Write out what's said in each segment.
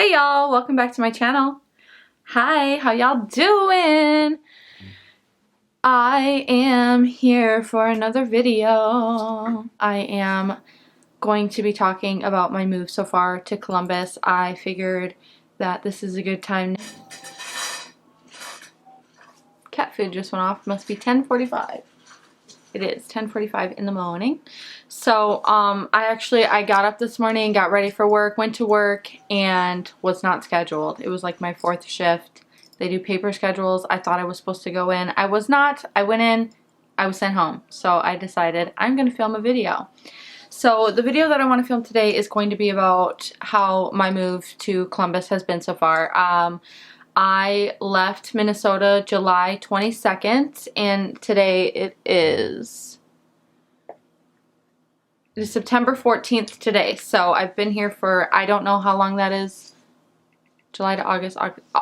Hey y'all, welcome back to my channel. Hi, how y'all doing? I am here for another video. I am going to be talking about my move so far to Columbus. I figured that this is a good time. Cat food just went off. Must be 10:45. It is 10:45 in the morning. So I got up this morning, got ready for work, went to work, and was not scheduled. It was like my fourth shift. They do paper schedules. I thought I was supposed to go in. I was not. I went in. I was sent home. So I decided I'm going to film a video. So the video that I want to film today is going to be about how my move to Columbus has been so far. I left Minnesota July 22nd, and today it is September 14th today. So I've been here for, I don't know how long that is. July to August,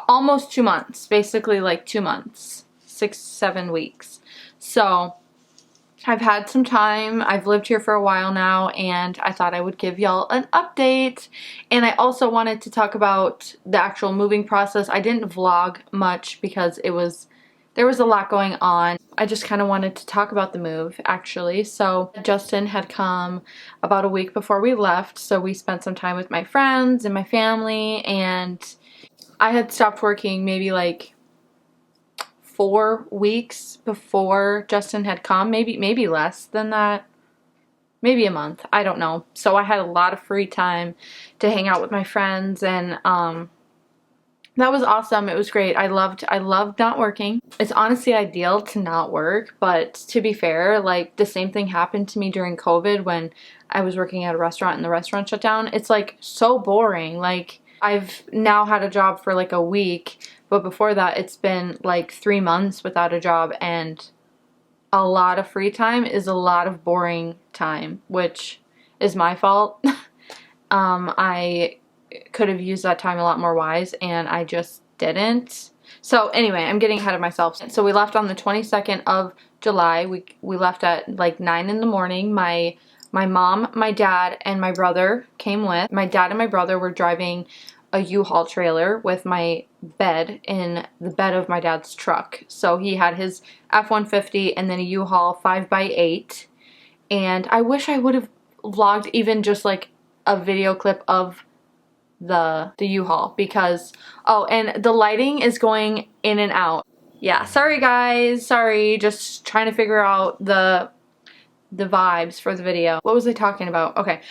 almost 2 months. Basically like 2 months. 6-7 weeks. So I've had some time. I've lived here for a while now, and I thought I would give y'all an update. And I also wanted to talk about the actual moving process. I didn't vlog much because there was a lot going on. I just kind of wanted to talk about the move, actually. So Justin had come about a week before we left, so we spent some time with my friends and my family, and I had stopped working maybe like 4 weeks before Justin had come, maybe less than that, maybe a month, I don't know. So I had a lot of free time to hang out with my friends, and that was awesome. It was great. I loved not working. It's honestly ideal to not work, but to be fair, like the same thing happened to me during COVID when I was working at a restaurant and the restaurant shut down. It's like so boring. Like I've now had a job for like a week, but before that it's been like 3 months without a job, and a lot of free time is a lot of boring time, which is my fault. I could have used that time a lot more wise, and I just didn't. So anyway, I'm getting ahead of myself. So we left on the 22nd of July. We left at like 9 in the morning. My mom, my dad, and my brother came with. My dad and my brother were driving a U-Haul trailer with my bed in the bed of my dad's truck. So he had his F-150 and then a U-Haul 5x8. And I wish I would have vlogged even just like a video clip of the U-Haul, because and the lighting is going in and out. Yeah, sorry guys, sorry, just trying to figure out the vibes for the video. What was I talking about? Okay,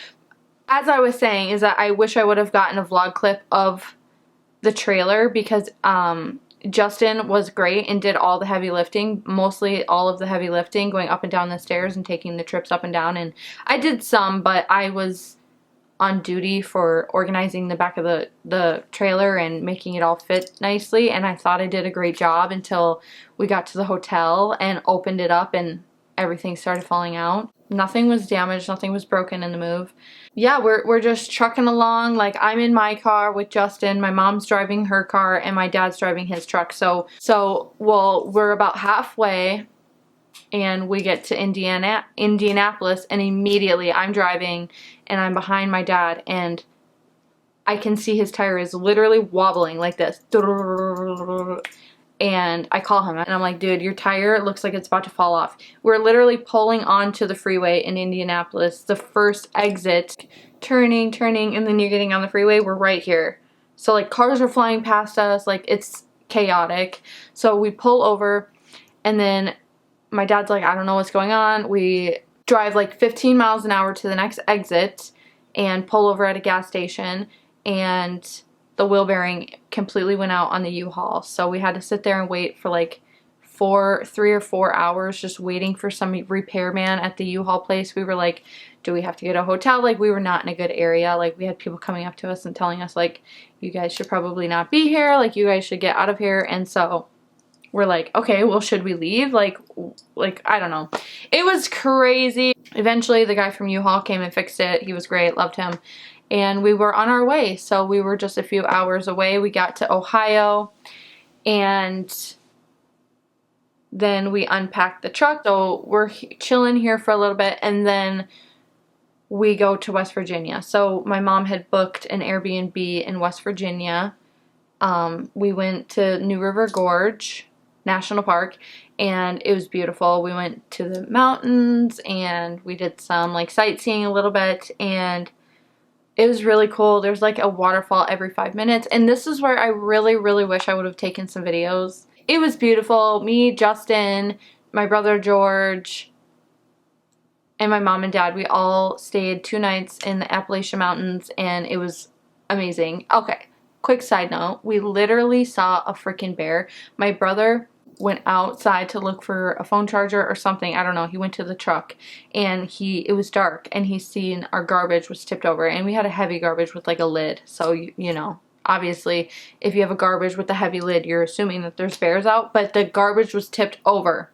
as I was saying is that I wish I would have gotten a vlog clip of the trailer, because Justin was great and did all the heavy lifting, mostly all of the heavy lifting, going up and down the stairs and taking the trips up and down, and I did some, but I was on duty for organizing the back of the trailer and making it all fit nicely, and I thought I did a great job until we got to the hotel and opened it up and everything started falling out. Nothing was damaged, nothing was broken in the move. Yeah, we're just trucking along. Like, I'm in my car with Justin, my mom's driving her car, and my dad's driving his truck. So well, we're about halfway, and we get to Indianapolis, and immediately I'm driving and I'm behind my dad, and I can see his tire is literally wobbling like this. And I call him and I'm like, dude, your tire looks like it's about to fall off. We're literally pulling onto the freeway in Indianapolis, the first exit, turning, and then you're getting on the freeway. We're right here. So like cars are flying past us, like it's chaotic. So we pull over, and then my dad's like, I don't know what's going on. We drive like 15 miles an hour to the next exit and pull over at a gas station, and the wheel bearing completely went out on the U-Haul. So we had to sit there and wait for like 3 or 4 hours just waiting for some repairman at the U-Haul place. We were like, do we have to get a hotel? Like, we were not in a good area. Like, we had people coming up to us and telling us like, you guys should probably not be here. Like, you guys should get out of here. And so we're like, okay, well, should we leave? Like I don't know. It was crazy. Eventually, the guy from U-Haul came and fixed it. He was great, loved him. And we were on our way. So we were just a few hours away. We got to Ohio, and then we unpacked the truck. So we're chilling here for a little bit, and then we go to West Virginia. So my mom had booked an Airbnb in West Virginia. We went to New River Gorge National Park, and it was beautiful. We went to the mountains, and we did some like sightseeing a little bit, and it was really cool. There's like a waterfall every 5 minutes, and this is where I really, really wish I would have taken some videos. It was beautiful. Me, Justin, my brother George, and my mom and dad, we all stayed 2 nights in the Appalachian Mountains, and it was amazing. Okay, quick side note. We literally saw a freaking bear. My brother went outside to look for a phone charger or something. I don't know. He went to the truck, and it was dark, and he seen our garbage was tipped over, and we had a heavy garbage with like a lid. So, you know, obviously if you have a garbage with a heavy lid, you're assuming that there's bears out, but the garbage was tipped over.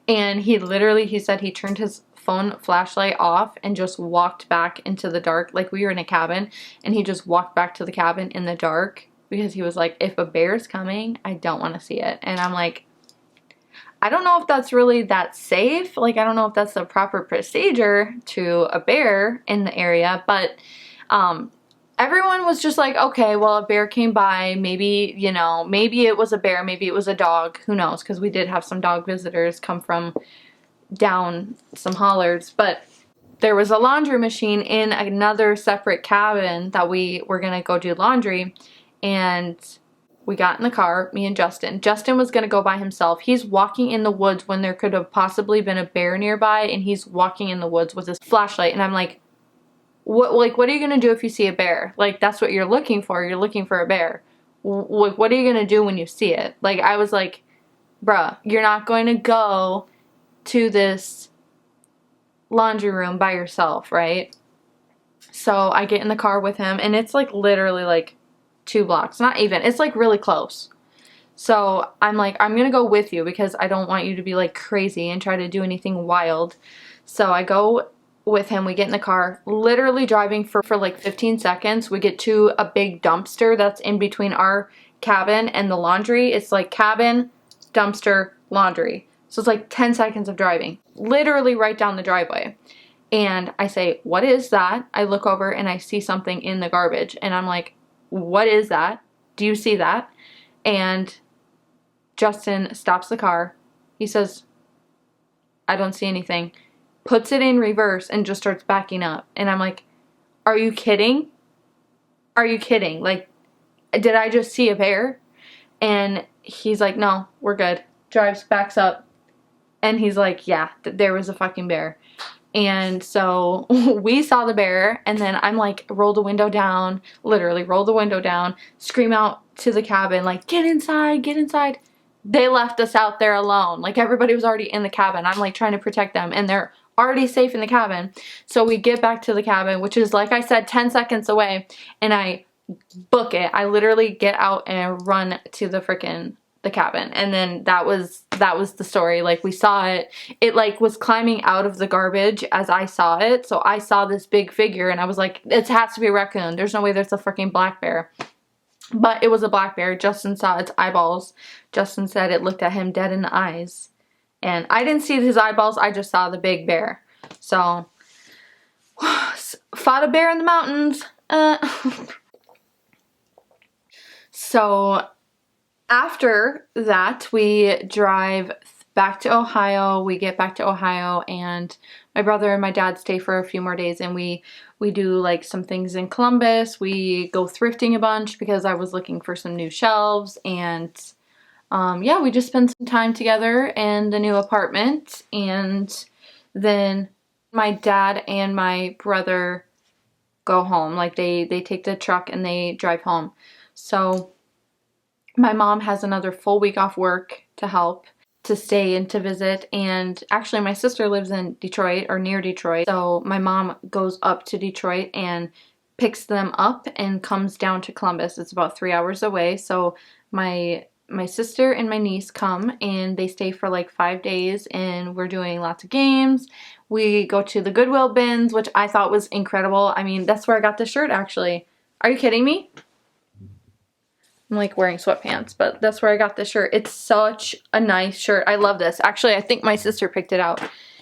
And he said he turned his phone flashlight off and just walked back into the dark. Like, we were in a cabin, and he just walked back to the cabin in the dark because he was like, if a bear's coming, I don't want to see it. And I'm like, I don't know if that's really that safe. Like, I don't know if that's the proper procedure to a bear in the area, but everyone was just like, okay, well, a bear came by, maybe, you know, maybe it was a bear, maybe it was a dog, who knows, because we did have some dog visitors come from down some hollers. But there was a laundry machine in another separate cabin that we were gonna go do laundry, and we got in the car, me and Justin. Justin was gonna go by himself. He's walking in the woods when there could have possibly been a bear nearby, and he's walking in the woods with his flashlight, and I'm like, what are you gonna do if you see a bear? Like, that's what you're looking for. You're looking for a bear. Like, what are you gonna do when you see it? Like, I was like, bruh, you're not going to go to this laundry room by yourself, right? So I get in the car with him, and it's like literally like 2 blocks. Not even. It's like really close. So I'm like, I'm gonna go with you because I don't want you to be like crazy and try to do anything wild. So I go with him. We get in the car, literally driving for like 15 seconds. We get to a big dumpster that's in between our cabin and the laundry. It's like cabin, dumpster, laundry. So it's like 10 seconds of driving, literally right down the driveway. And I say, what is that? I look over and I see something in the garbage, and I'm like, what is that? Do you see that? And Justin stops the car. He says, I don't see anything. Puts it in reverse and just starts backing up. And I'm like, are you kidding? Are you kidding? Like, did I just see a bear? And he's like, no, we're good. Drives, backs up. And he's like, yeah, there was a fucking bear. And so we saw the bear, and then I'm like, roll the window down, literally roll the window down, scream out to the cabin, like, get inside, get inside. They left us out there alone. Like, everybody was already in the cabin. I'm like trying to protect them, and they're already safe in the cabin. So we get back to the cabin, which is, like I said, 10 seconds away, and I book it. I literally get out and run to the cabin. And then that was the story. Like, we saw it. It like was climbing out of the garbage as I saw it. So I saw this big figure, and I was like, it has to be a raccoon. There's no way there's a freaking black bear. But it was a black bear. Justin saw its eyeballs. Justin said it looked at him dead in the eyes. And I didn't see his eyeballs. I just saw the big bear. So, fought a bear in the mountains. So, after that, we drive back to Ohio. We get back to Ohio, and my brother and my dad stay for a few more days, and we do like some things in Columbus. We go thrifting a bunch because I was looking for some new shelves, and yeah, we just spent some time together in the new apartment. And then my dad and my brother go home. Like, they take the truck and they drive home. So my mom has another full week off work to help, to stay and to visit. And actually, my sister lives in Detroit, or near Detroit. So my mom goes up to Detroit and picks them up and comes down to Columbus. It's about 3 hours away. So my sister and my niece come, and they stay for like 5 days, and we're doing lots of games. We go to the Goodwill bins, which I thought was incredible. I mean, that's where I got the shirt, actually. Are you kidding me? I'm like wearing sweatpants, but that's where I got this shirt. It's such a nice shirt. I love this. Actually, I think my sister picked it out.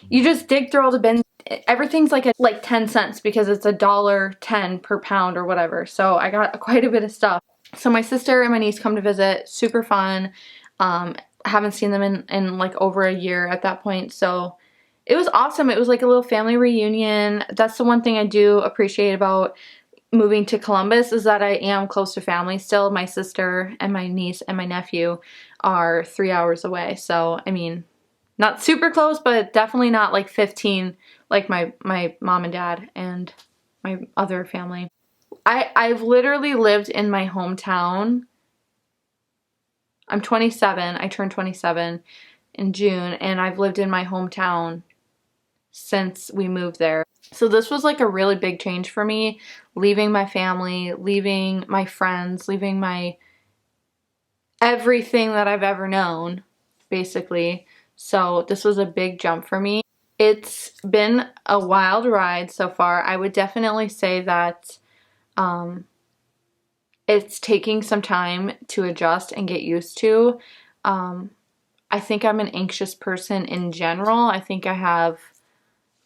You just dig through all the bins. everything's like 10 cents because it's $1.10 per pound or whatever. So I got quite a bit of stuff. So my sister and my niece come to visit. Super fun. Haven't seen them in like over a year at that point. So it was awesome. It was like a little family reunion. That's the one thing I do appreciate about moving to Columbus, is that I am close to family still. My sister and my niece and my nephew are 3 hours away. So, I mean, not super close, but definitely not like 15 like my mom and dad and my other family. I've literally lived in my hometown. I'm 27. I turned 27 in June, and I've lived in my hometown since we moved there. So this was like a really big change for me, leaving my family, leaving my friends, leaving my everything that I've ever known, basically. So this was a big jump for me. It's been a wild ride so far. I would definitely say that it's taking some time to adjust and get used to. I think I'm an anxious person in general. I think I have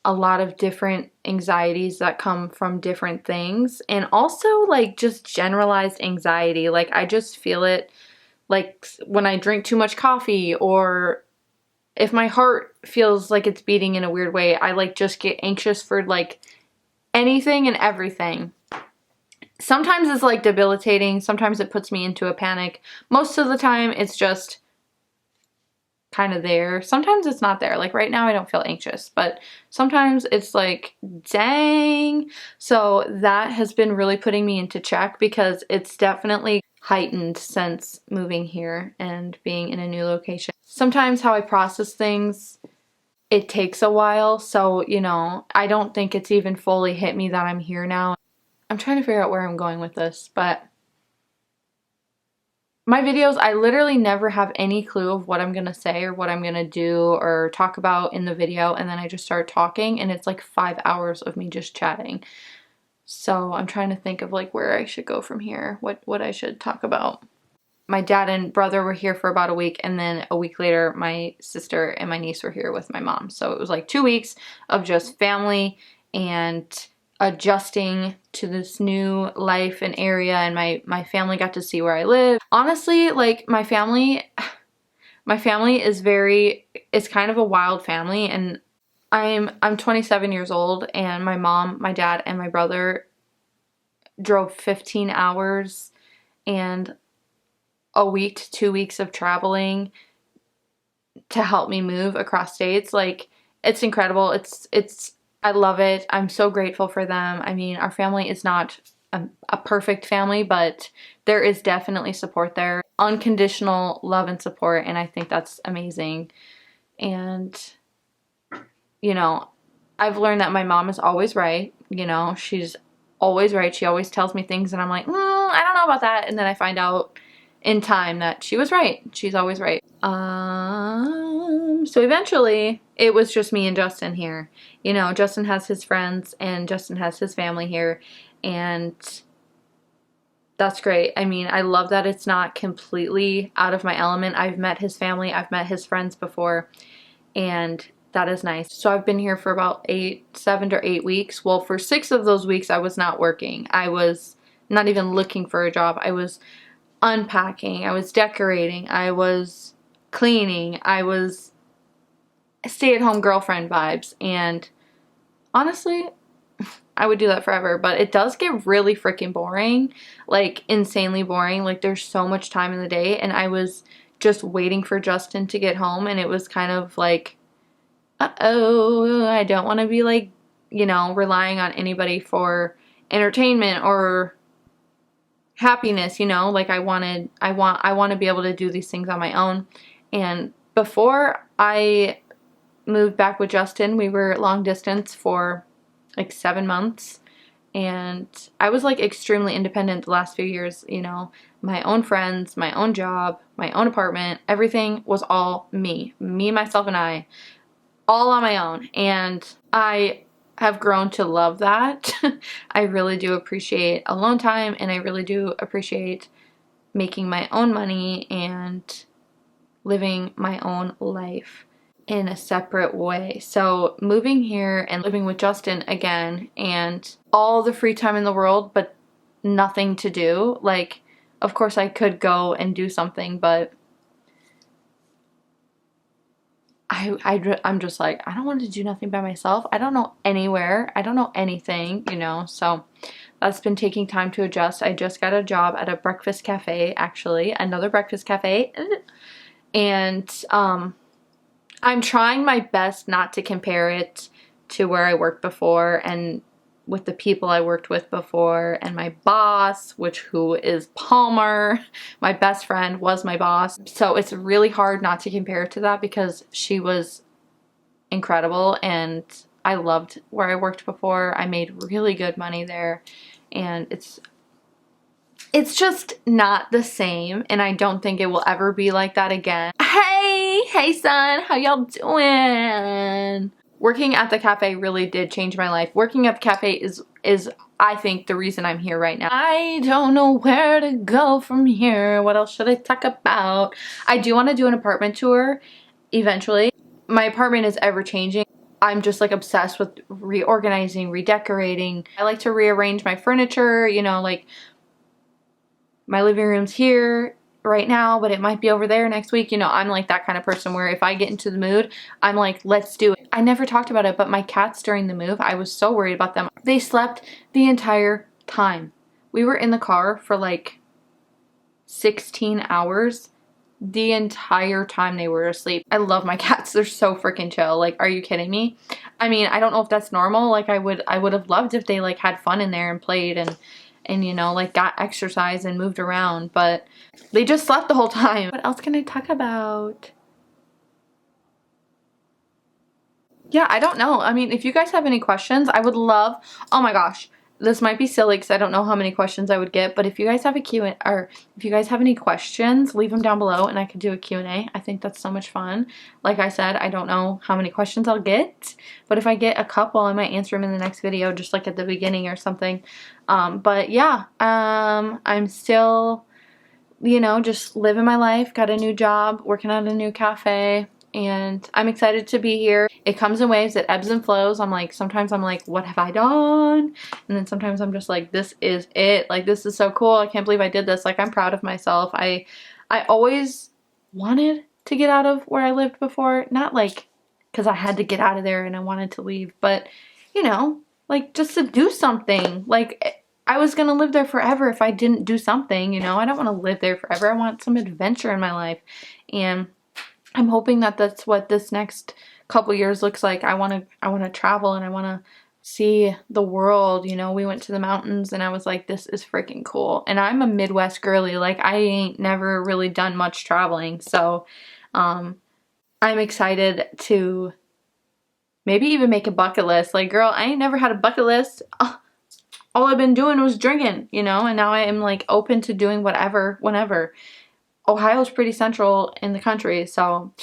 a lot of different anxieties that come from different things, and also like just generalized anxiety. Like I just feel it like when I drink too much coffee, or if my heart feels like it's beating in a weird way, I like just get anxious for like anything and everything. Sometimes it's like debilitating. Sometimes it puts me into a panic. Most of the time it's just kind of there. Sometimes it's not there. Like right now I don't feel anxious, but sometimes it's like, dang. So that has been really putting me into check, because it's definitely heightened since moving here and being in a new location. Sometimes how I process things, it takes a while. So, you know, I don't think it's even fully hit me that I'm here now. I'm trying to figure out where I'm going with this, but my videos, I literally never have any clue of what I'm gonna say or what I'm gonna do or talk about in the video, and then I just start talking, and it's like 5 hours of me just chatting. So I'm trying to think of like where I should go from here, what I should talk about. My dad and brother were here for about a week, and then a week later my sister and my niece were here with my mom. So it was like 2 weeks of just family and adjusting to this new life and area, and my family got to see where I live. Honestly, like my family is kind of a wild family, and I'm 27 years old, and my mom, my dad, and my brother drove 15 hours and a week to 2 weeks of traveling to help me move across states. Like, it's incredible. I love it. I'm so grateful for them. I mean, our family is not a perfect family, but there is definitely support there. Unconditional love and support, and I think that's amazing. And, you know, I've learned that my mom is always right. You know, she's always right. She always tells me things, and I'm like, I don't know about that. And then I find out in time that she was right. She's always right. So eventually it was just me and Justin here. You know, Justin has his friends and Justin has his family here, and that's great. I mean, I love that it's not completely out of my element. I've met his family, I've met his friends before, and that is nice. So I've been here for about 7 to 8 weeks. Well, for 6 of those weeks I was not working. I was not even looking for a job. I was unpacking, I was decorating, I was cleaning, I was stay-at-home girlfriend vibes, and honestly, I would do that forever, but it does get really freaking boring, like insanely boring. Like there's so much time in the day, and I was just waiting for Justin to get home, and it was kind of like, uh-oh, I don't want to be like, you know, relying on anybody for entertainment or happiness, you know. Like I want to be able to do these things on my own. And before I moved back with Justin, we were long distance for like 7 months, and I was like extremely independent the last few years, you know, my own friends, my own job, my own apartment, everything was all me, myself, and I, all on my own. And I have grown to love that. I really do appreciate alone time, and I really do appreciate making my own money and living my own life. in a separate way. So moving here and living with Justin again and all the free time in the world but nothing to do. Like, of course I could go and do something, but I'm just like, I don't want to do nothing by myself. I don't know anywhere. I don't know anything, you know, so that's been taking time to adjust. I just got a job at a breakfast cafe, actually, another breakfast cafe, and I'm trying my best not to compare it to where I worked before and with the people I worked with before and my boss, who is Palmer. My best friend was my boss. So it's really hard not to compare it to that because she was incredible and I loved where I worked before. I made really good money there and it's just not the same, and I don't think it will ever be like that again. Hey son, how y'all doing? Working at the cafe really did change my life. Working at the cafe is I think the reason I'm here right now. I don't know where to go from here. What else should I talk about? I do want to do an apartment tour eventually. My apartment is ever changing. I'm just like obsessed with reorganizing, redecorating. I like to rearrange my furniture, you know, like my living room's here right now, but it might be over there next week. You know, I'm like that kind of person where if I get into the mood, I'm like, let's do it. I never talked about it, but my cats during the move, I was so worried about them. They slept the entire time. We were in the car for like 16 hours. The entire time they were asleep. I love my cats. They're so freaking chill. Like, are you kidding me? I mean, I don't know if that's normal. Like, I would have loved if they like had fun in there and played and you know, like got exercise and moved around, but they just slept the whole time. What else can I talk about? Yeah, I don't know. I mean, if you guys have any questions, I would love, oh my gosh, this might be silly because I don't know how many questions I would get, but if you guys have a Q&A, or if you guys have any questions, leave them down below and I could do a Q&A. I think that's so much fun. Like I said, I don't know how many questions I'll get, but if I get a couple, I might answer them in the next video, just like at the beginning or something. But yeah, I'm still, you know, just living my life, got a new job, working at a new cafe, and I'm excited to be here. It comes in waves, it ebbs and flows. Sometimes I'm like, what have I done? And then sometimes I'm just like, this is it. Like, this is so cool. I can't believe I did this. Like, I'm proud of myself. I always wanted to get out of where I lived before. Not like because I had to get out of there and I wanted to leave, but you know, like just to do something. Like, I was gonna live there forever if I didn't do something, you know? I don't want to live there forever. I want some adventure in my life. And I'm hoping that that's what this next couple years looks like. I want to travel and I want to see the world. You know, we went to the mountains and I was like, this is freaking cool. And I'm a Midwest girly. Like, I ain't never really done much traveling. So, I'm excited to maybe even make a bucket list. Like, girl, I ain't never had a bucket list. All I've been doing was drinking, you know, and now I am like open to doing whatever, whenever. Ohio's pretty central in the country, so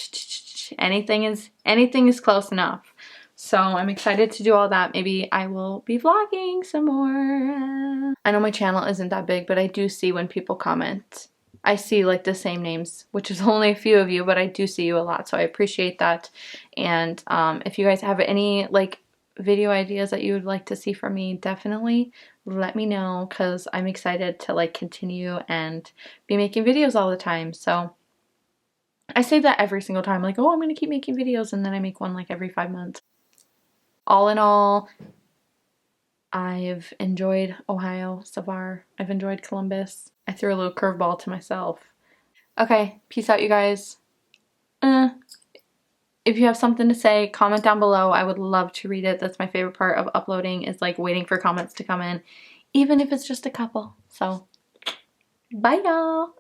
anything is close enough. So I'm excited to do all that. Maybe I will be vlogging some more. I know my channel isn't that big, but I do see when people comment. I see like the same names, which is only a few of you, but I do see you a lot, so I appreciate that. And if you guys have any like video ideas that you would like to see from me, definitely let me know, because I'm excited to like continue and be making videos all the time. So I say that every single time, like, oh, I'm gonna keep making videos, and then I make one like every 5 months. All in all, I've enjoyed Ohio so far. I've enjoyed Columbus. I threw a little curveball to myself. Okay, peace out, you guys. If you have something to say, comment down below. I would love to read it. That's my favorite part of uploading, is like waiting for comments to come in, even if it's just a couple. So, bye y'all.